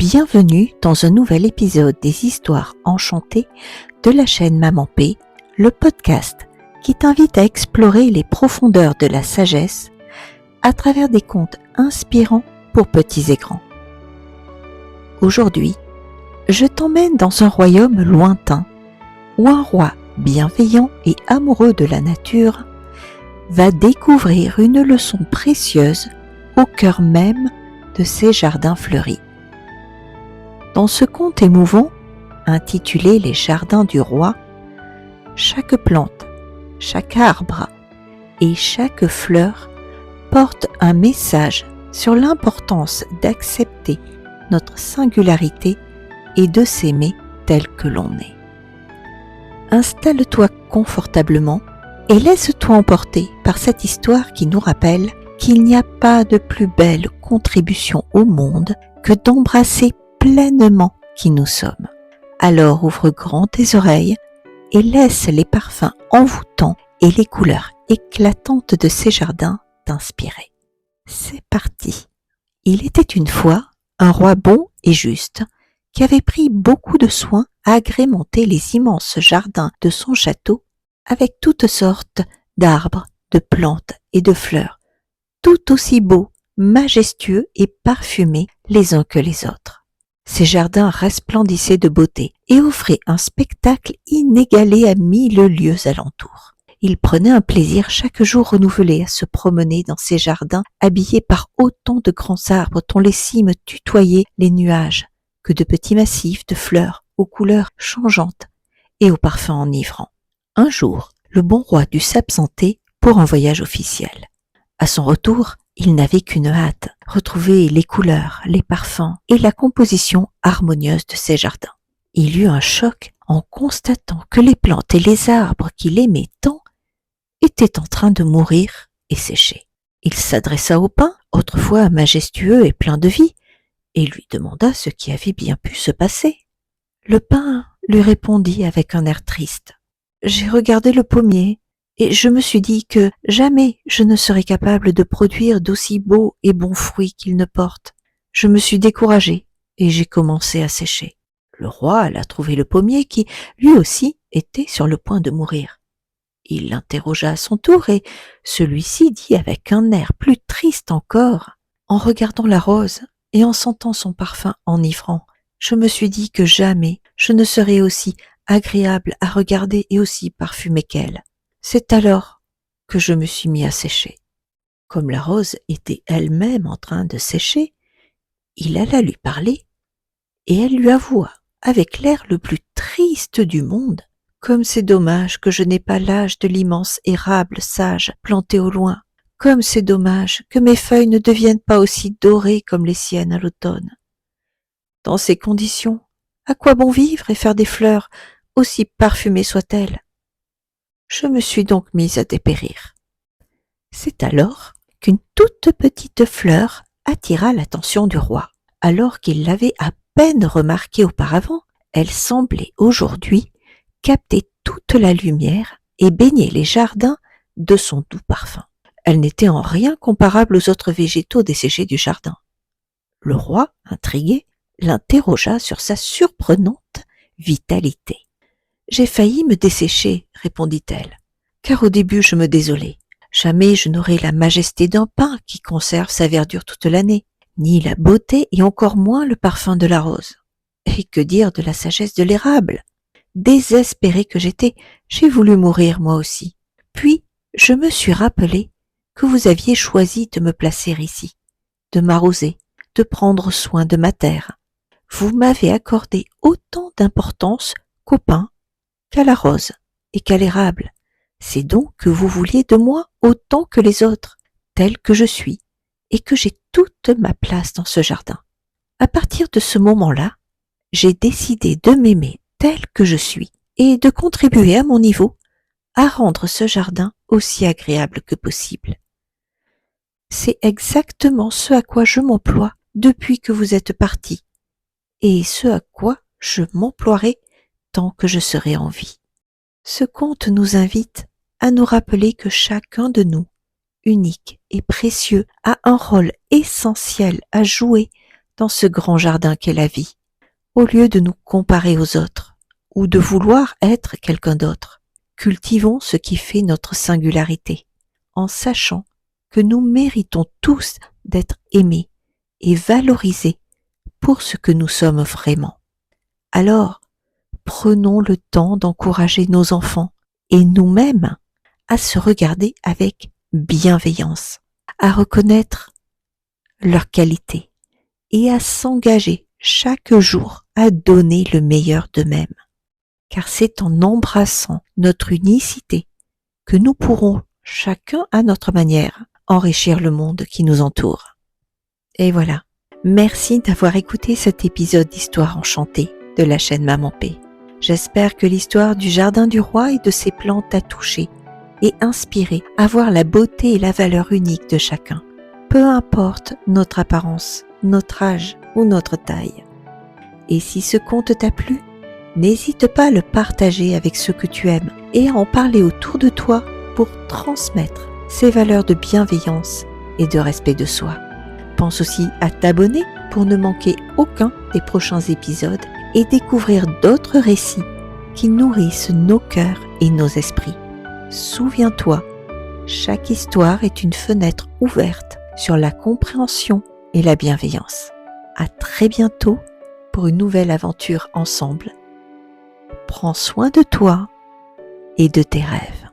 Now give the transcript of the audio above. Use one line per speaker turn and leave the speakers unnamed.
Bienvenue dans un nouvel épisode des Histoires enchantées de la chaîne Maman P, le podcast qui t'invite à explorer les profondeurs de la sagesse à travers des contes inspirants pour petits et grands. Aujourd'hui, je t'emmène dans un royaume lointain où un roi bienveillant et amoureux de la nature va découvrir une leçon précieuse au cœur même de ses jardins fleuris. Dans ce conte émouvant, intitulé Les jardins du roi, chaque plante, chaque arbre et chaque fleur porte un message sur l'importance d'accepter notre singularité et de s'aimer tel que l'on est. Installe-toi confortablement et laisse-toi emporter par cette histoire qui nous rappelle qu'il n'y a pas de plus belle contribution au monde que d'embrasser pleinement qui nous sommes. Alors ouvre grand tes oreilles et laisse les parfums envoûtants et les couleurs éclatantes de ces jardins t'inspirer. C'est parti. Il était une fois un roi bon et juste qui avait pris beaucoup de soin à agrémenter les immenses jardins de son château avec toutes sortes d'arbres, de plantes et de fleurs, tout aussi beaux, majestueux et parfumés les uns que les autres. Ces jardins resplendissaient de beauté et offraient un spectacle inégalé à 1000 lieues alentour. Il prenait un plaisir chaque jour renouvelé à se promener dans ces jardins habillés par autant de grands arbres dont les cimes tutoyaient les nuages que de petits massifs de fleurs aux couleurs changeantes et aux parfums enivrants. Un jour, le bon roi dut s'absenter pour un voyage officiel. À son retour, il n'avait qu'une hâte, retrouver les couleurs, les parfums et la composition harmonieuse de ces jardins. Il eut un choc en constatant que les plantes et les arbres qu'il aimait tant étaient en train de mourir et sécher. Il s'adressa au pin, autrefois majestueux et plein de vie, et lui demanda ce qui avait bien pu se passer. Le pin lui répondit avec un air triste. « J'ai regardé le pommier, et je me suis dit que jamais je ne serais capable de produire d'aussi beaux et bons fruits qu'il ne porte. Je me suis découragé et j'ai commencé à sécher. » Le roi alla trouver le pommier qui, lui aussi, était sur le point de mourir. Il l'interrogea à son tour et celui-ci dit avec un air plus triste encore, en regardant la rose et en sentant son parfum enivrant, « Je me suis dit que jamais je ne serais aussi agréable à regarder et aussi parfumée qu'elle. C'est alors que je me suis mis à sécher. » Comme la rose était elle-même en train de sécher, il alla lui parler et elle lui avoua, avec l'air le plus triste du monde, « Comme c'est dommage que je n'ai pas l'âge de l'immense érable sage planté au loin. Comme c'est dommage que mes feuilles ne deviennent pas aussi dorées comme les siennes à l'automne. Dans ces conditions, à quoi bon vivre et faire des fleurs, aussi parfumées soient-elles ? Je me suis donc mise à dépérir. » C'est alors qu'une toute petite fleur attira l'attention du roi. Alors qu'il l'avait à peine remarquée auparavant, elle semblait aujourd'hui capter toute la lumière et baigner les jardins de son doux parfum. Elle n'était en rien comparable aux autres végétaux desséchés du jardin. Le roi, intrigué, l'interrogea sur sa surprenante vitalité. « J'ai failli me dessécher, répondit-elle, car au début je me désolais. Jamais je n'aurai la majesté d'un pin qui conserve sa verdure toute l'année, ni la beauté et encore moins le parfum de la rose. Et que dire de la sagesse de l'érable ? Désespérée que j'étais, j'ai voulu mourir moi aussi. Puis je me suis rappelé que vous aviez choisi de me placer ici, de m'arroser, de prendre soin de ma terre. Vous m'avez accordé autant d'importance qu'au pin, qu'à la rose et qu'à l'érable. C'est donc que vous vouliez de moi autant que les autres, tel que je suis, et que j'ai toute ma place dans ce jardin. À partir de ce moment-là, j'ai décidé de m'aimer tel que je suis et de contribuer à mon niveau à rendre ce jardin aussi agréable que possible. C'est exactement ce à quoi je m'emploie depuis que vous êtes partis, et ce à quoi je m'emploierai tant que je serai en vie. » Ce conte nous invite à nous rappeler que chacun de nous, unique et précieux, a un rôle essentiel à jouer dans ce grand jardin qu'est la vie. Au lieu de nous comparer aux autres ou de vouloir être quelqu'un d'autre, cultivons ce qui fait notre singularité, en sachant que nous méritons tous d'être aimés et valorisés pour ce que nous sommes vraiment. Alors, prenons le temps d'encourager nos enfants et nous-mêmes à se regarder avec bienveillance, à reconnaître leurs qualités et à s'engager chaque jour à donner le meilleur d'eux-mêmes. Car c'est en embrassant notre unicité que nous pourrons, chacun à notre manière, enrichir le monde qui nous entoure. Et voilà, merci d'avoir écouté cet épisode d'Histoire enchantée de la chaîne Maman P. J'espère que l'histoire du Jardin du Roi et de ses plantes t'a touché et inspiré à voir la beauté et la valeur unique de chacun, peu importe notre apparence, notre âge ou notre taille. Et si ce conte t'a plu, n'hésite pas à le partager avec ceux que tu aimes et à en parler autour de toi pour transmettre ces valeurs de bienveillance et de respect de soi. Pense aussi à t'abonner pour ne manquer aucun des prochains épisodes et découvrir d'autres récits qui nourrissent nos cœurs et nos esprits. Souviens-toi, chaque histoire est une fenêtre ouverte sur la compréhension et la bienveillance. À très bientôt pour une nouvelle aventure ensemble. Prends soin de toi et de tes rêves.